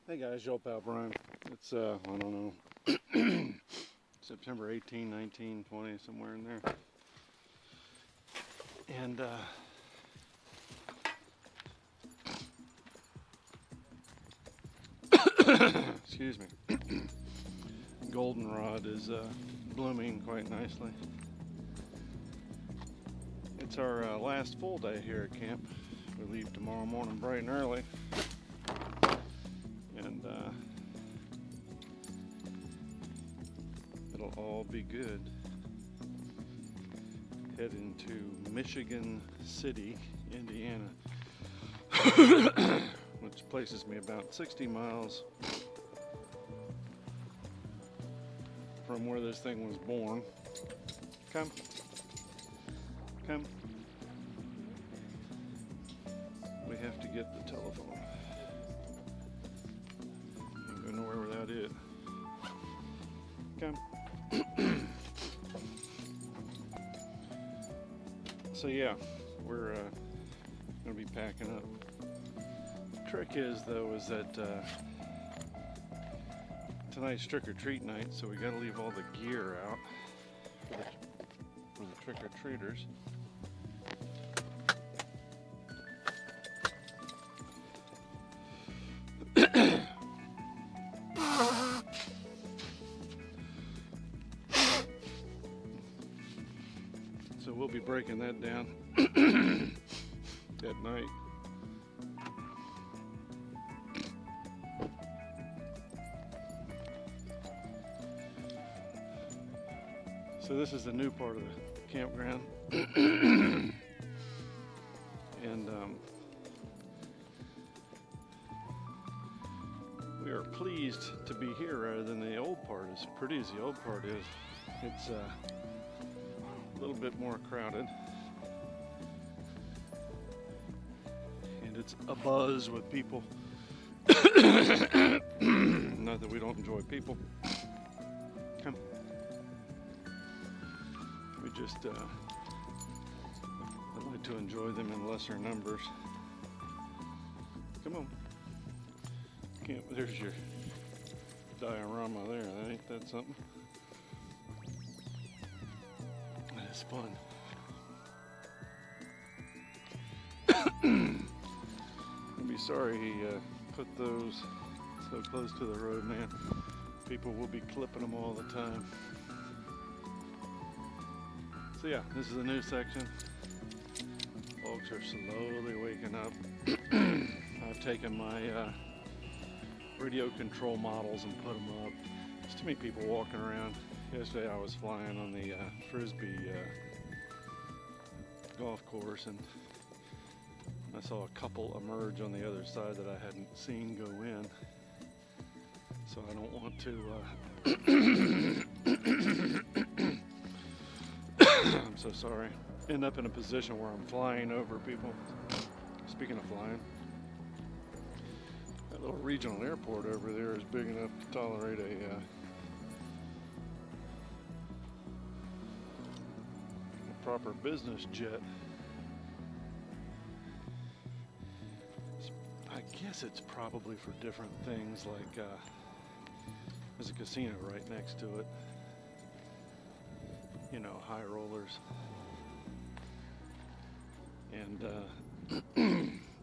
Hey guys, Joe Pal Brian. It's, I don't know, September 18, 19, 20, somewhere in there. And, excuse me, goldenrod is blooming quite nicely. It's our last full day here at camp. We leave tomorrow morning bright and early. And it'll all be good. Heading to Michigan City, Indiana, which places me about 60 miles from where this thing was born. Come. We have to get the telephone. Ain't go nowhere without it. Come. So yeah, we're gonna be packing up. The trick is though is that tonight's trick or treat night, so we gotta leave all the gear out for the trick or treaters. So we'll be breaking that down at night. So this is the new part of the campground. And we are pleased to be here rather than the old part. As pretty as the old part is, it's a little bit more crowded. And it's abuzz with people. Not that we don't enjoy people. Come. We just, I'd like to enjoy them in lesser numbers. Come on. There's your diorama there. Ain't that something? That is fun. I'd be sorry he put those so close to the road, man. People will be clipping them all the time. So yeah, this is a new section. Folks are slowly waking up. I've taken my radio control models and put them up. There's too many people walking around. Yesterday I was flying on the Frisbee golf course, and I saw a couple emerge on the other side that I hadn't seen go in. So I don't want to I'm so sorry. End up in a position where I'm flying over people. Speaking of flying, that little regional airport over there is big enough to tolerate a proper business jet. I guess it's probably for different things, like there's a casino right next to it. You know, high rollers. And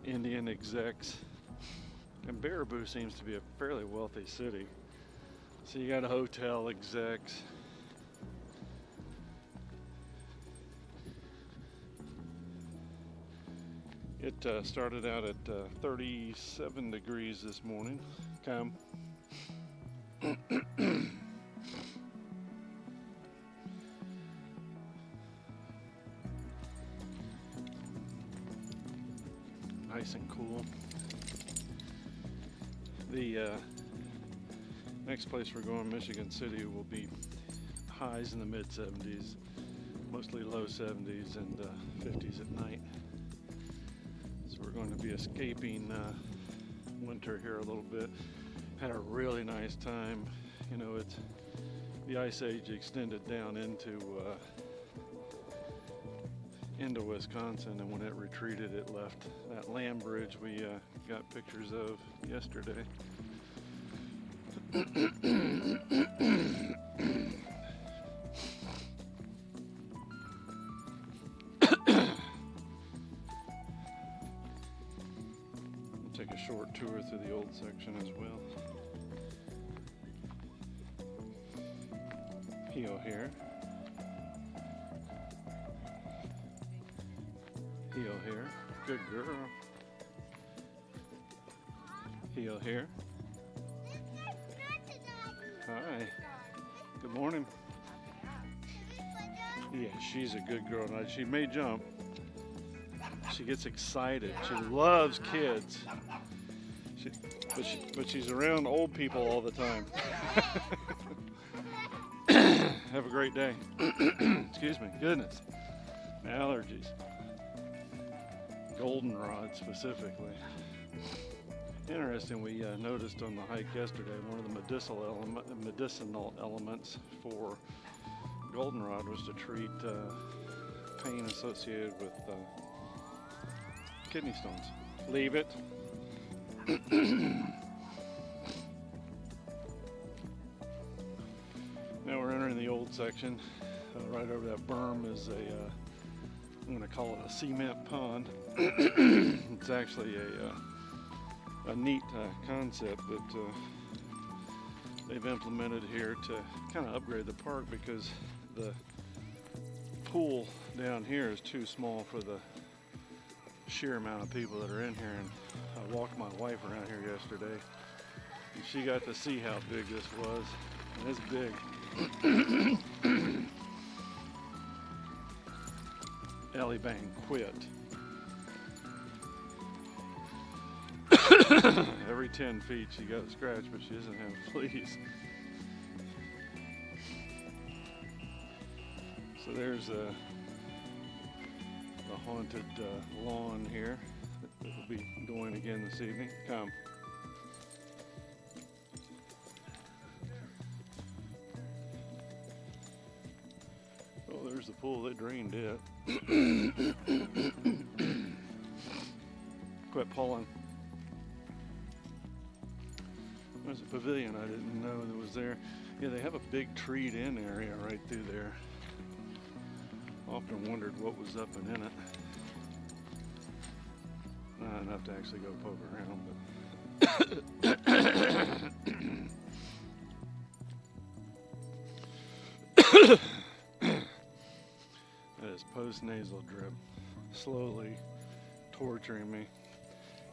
Indian execs. And Baraboo seems to be a fairly wealthy city. So you got hotel execs. It started out at 37 degrees this morning. Come. Nice and cool. The next place we're going, Michigan City, will be highs in the mid 70s, mostly low 70s and 50s at night. So we're going to be escaping winter here a little bit. Had a really nice time. You know, the ice age extended down into Wisconsin, and when it retreated, it left that land bridge we got pictures of yesterday. Take a short tour through the old section as well. Heel here. Heel here. Good girl. Heel here. Hi. Good morning. Yeah, she's a good girl. Now, she may jump. She gets excited. She loves kids. But she's around old people all the time. Have a great day. Excuse me. Goodness. Allergies. Goldenrod specifically. Interesting, we noticed on the hike yesterday one of the medicinal elements for goldenrod was to treat pain associated with kidney stones. Leave it. Now we're entering the old section. Right over that berm is I'm going to call it a cement pond. It's actually a neat concept that they've implemented here to kind of upgrade the park, because the pool down here is too small for the sheer amount of people that are in here. And I walked my wife around here yesterday and she got to see how big this was, and it's big. Ellie Bang quit. Every 10 feet she got a scratch, but she doesn't have fleas. So there's the haunted lawn here that will be going again this evening. Come. Oh, there's the pool. They drained it. Quit pulling. There's a pavilion I didn't know that was there. Yeah, they have a big treed-in area right through there. Often wondered what was up and in it. Not enough to actually go poke around, but that is post-nasal drip, slowly torturing me.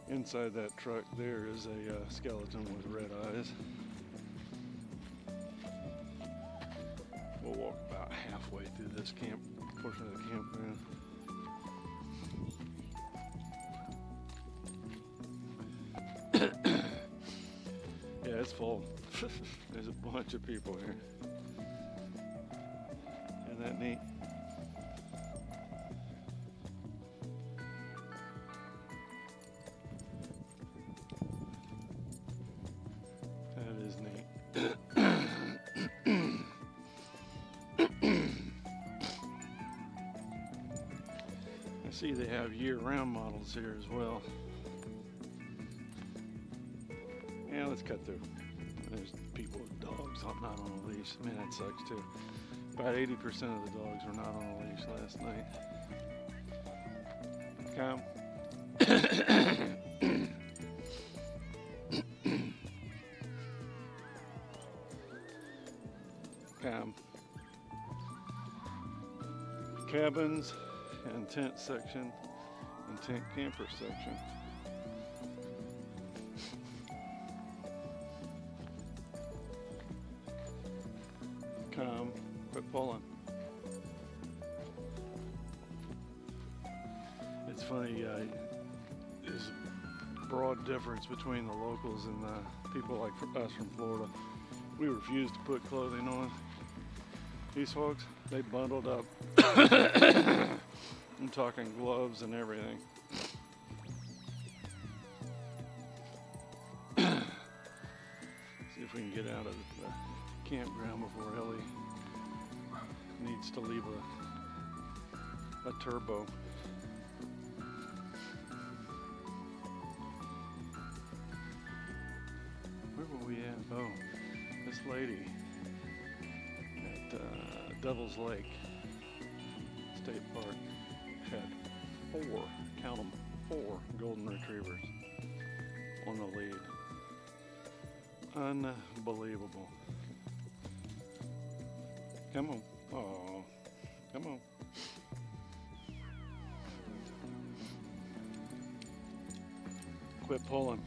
Inside that truck there is a skeleton with red eyes. We'll walk about halfway through this portion of the campground. Yeah, it's full. There's a bunch of people here. Isn't that neat? That is neat. I see they have year-round models here as well. Yeah, let's cut through. There's people with dogs not on a leash. I mean, that sucks too. About 80% of the dogs were not on a leash last night. Come. Come. Cabins and tent section and tent camper section. Come, quit pulling. It's funny, there's a broad difference between the locals and the people like us from Florida. We refuse to put clothing on. These folks, they bundled up. I'm talking gloves and everything. See if we can get out of the campground before Ellie needs to leave a turbo. Where were we at? Oh, This lady at Devil's Lake State Park had four, count them, four golden retrievers on the lead. Unbelievable. Come on. Oh, come on. Quit pulling.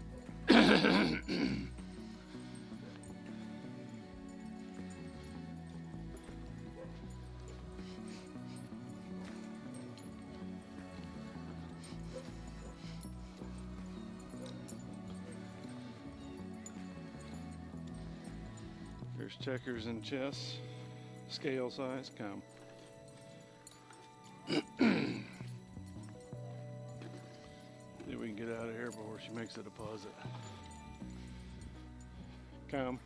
There's checkers and chess, scale size, come. See if we can get out of here before she makes a deposit. Come.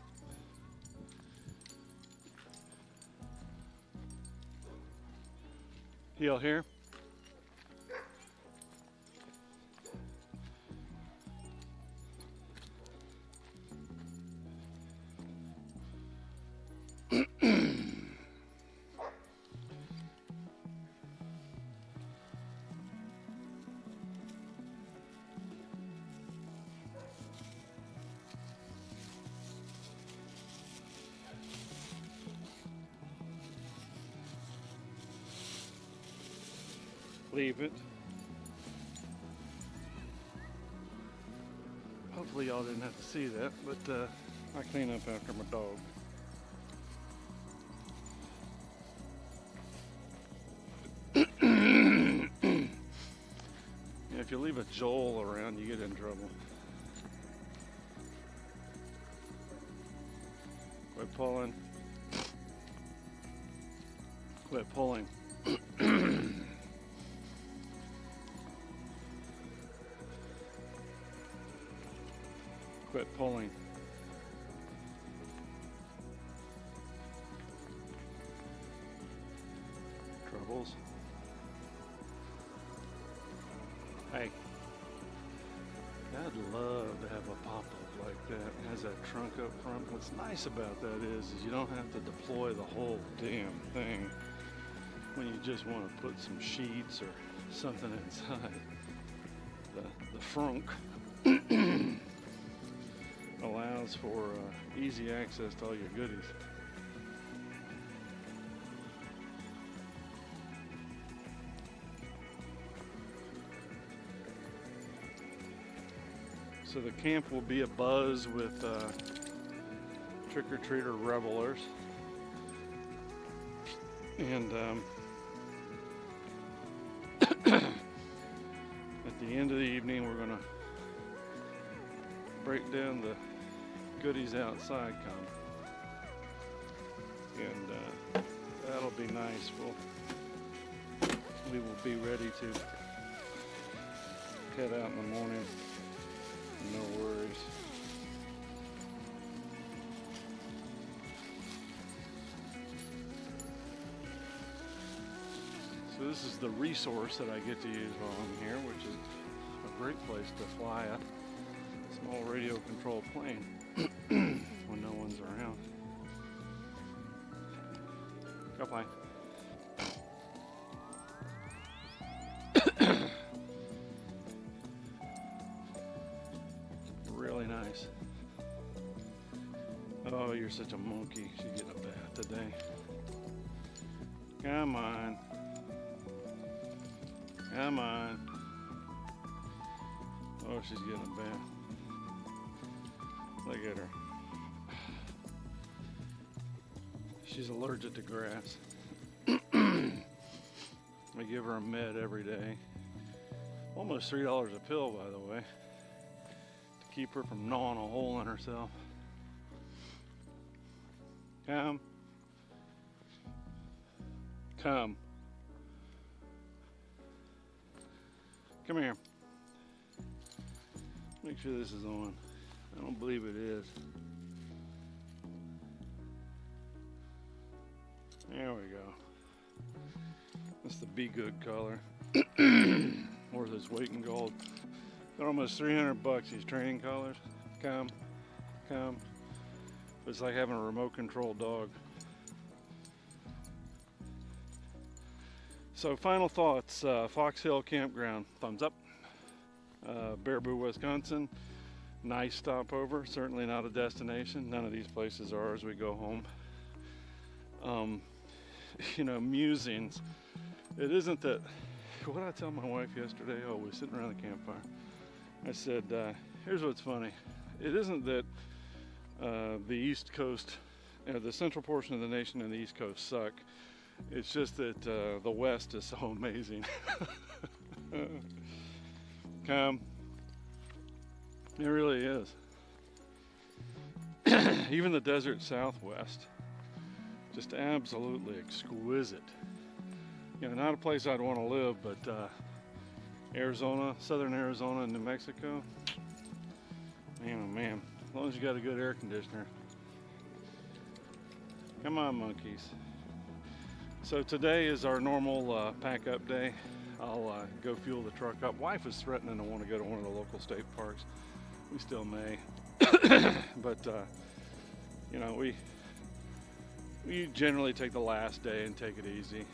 Heel here. Leave it. Hopefully y'all didn't have to see that, but I clean up after my dog. Yeah, if you leave a Joel around, you get in trouble. Quit pulling. Quit pulling. Quit pulling. Troubles. Hey, I'd love to have a pop-up like that. It has that trunk up front. What's nice about that is you don't have to deploy the whole damn thing when you just want to put some sheets or something inside. The frunk allows for easy access to all your goodies. So the camp will be abuzz with trick-or-treater revelers. And at the end of the evening, we're going to break down the goodies outside, and that'll be nice. We will be ready to head out in the morning. No worries. So this is the resource that I get to use while I'm here, which is a great place to fly a small radio controlled plane when no one's around. Go fly. Really nice. Oh, you're such a monkey. She's getting a bath today. Come on. Come on. Oh, she's getting a bath. Look at her. She's allergic to grass. I give her a med every day. Almost $3 a pill, by the way, to keep her from gnawing a hole in herself. Come. Come. Come here. Make sure this is on. I don't believe it is. There we go. That's the Be Good color. Worth its weight in gold. They're almost $300, these training collars. Come. It's like having a remote controlled dog. So final thoughts, Fox Hill Campground, thumbs up. Baraboo, Wisconsin, nice stopover, certainly not a destination. None of these places are as we go home. You know, musings. It isn't that, what did I tell my wife yesterday? Oh, we were sitting around the campfire. I said, here's what's funny. It isn't that the East Coast, the central portion of the nation and the East Coast suck. It's just that the West is so amazing. It really is. Even the desert Southwest, just absolutely exquisite. You know, not a place I'd want to live, but Arizona, southern Arizona and New Mexico, man, oh man, as long as you got a good air conditioner. Come on, monkeys. So today is our normal pack up day. I'll go fuel the truck up. Wife is threatening to want to go to one of the local state parks. We still may, but you know, we generally take the last day and take it easy.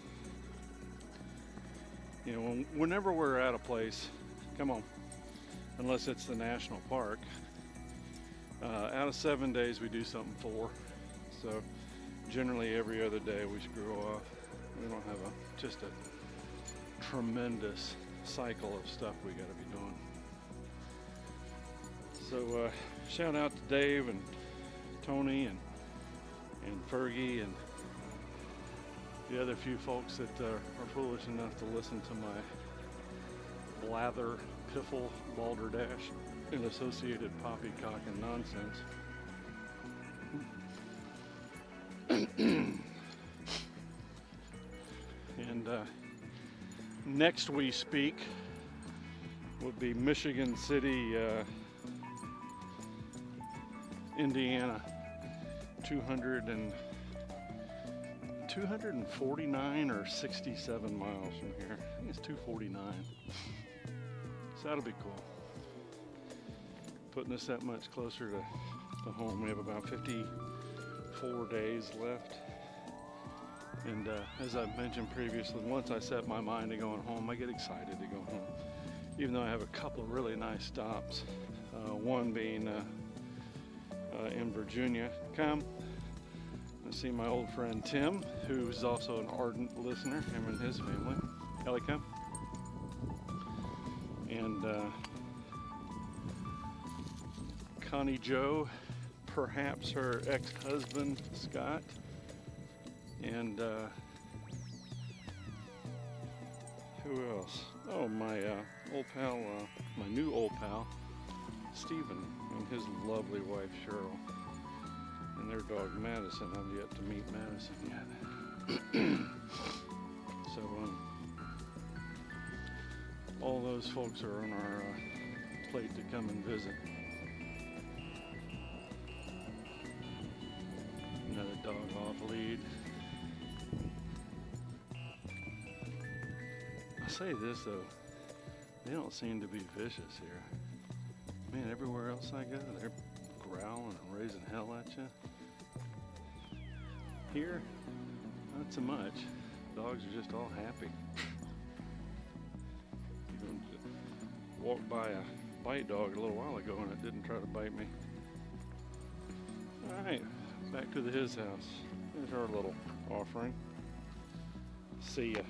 You know, whenever we're at a place, come on, unless it's the national park, out of 7 days we do something 4. So generally every other day we screw off. We don't have just a tremendous cycle of stuff we got to be doing. So shout out to Dave and Tony and Fergie and the other few folks that are foolish enough to listen to my blather, piffle, balderdash, and associated poppycock and nonsense. And next we speak would be Michigan City, Indiana, 249 or 67 miles from here. I think it's 249. So that'll be cool. Putting us that much closer to home. We have about 54 days left. And as I've mentioned previously, once I set my mind to going home, I get excited to go home. Even though I have a couple of really nice stops. One being in Virginia. Come and see my old friend Tim, who's also an ardent listener, him and his family. Ellie, come. And Connie Jo, perhaps her ex-husband Scott, and who else? Oh, my old pal, my new old pal, Stephen, and his lovely wife Cheryl, and their dog Madison. I've yet to meet Madison yet. So all those folks are on our plate to come and visit. Another dog off lead. I'll say this though, they don't seem to be vicious here. Man, everywhere else I go, they're growling and raising hell at you. Here, not so much. Dogs are just all happy. Walked by a bite dog a little while ago and it didn't try to bite me. All right, back to his house. There's our little offering. See ya.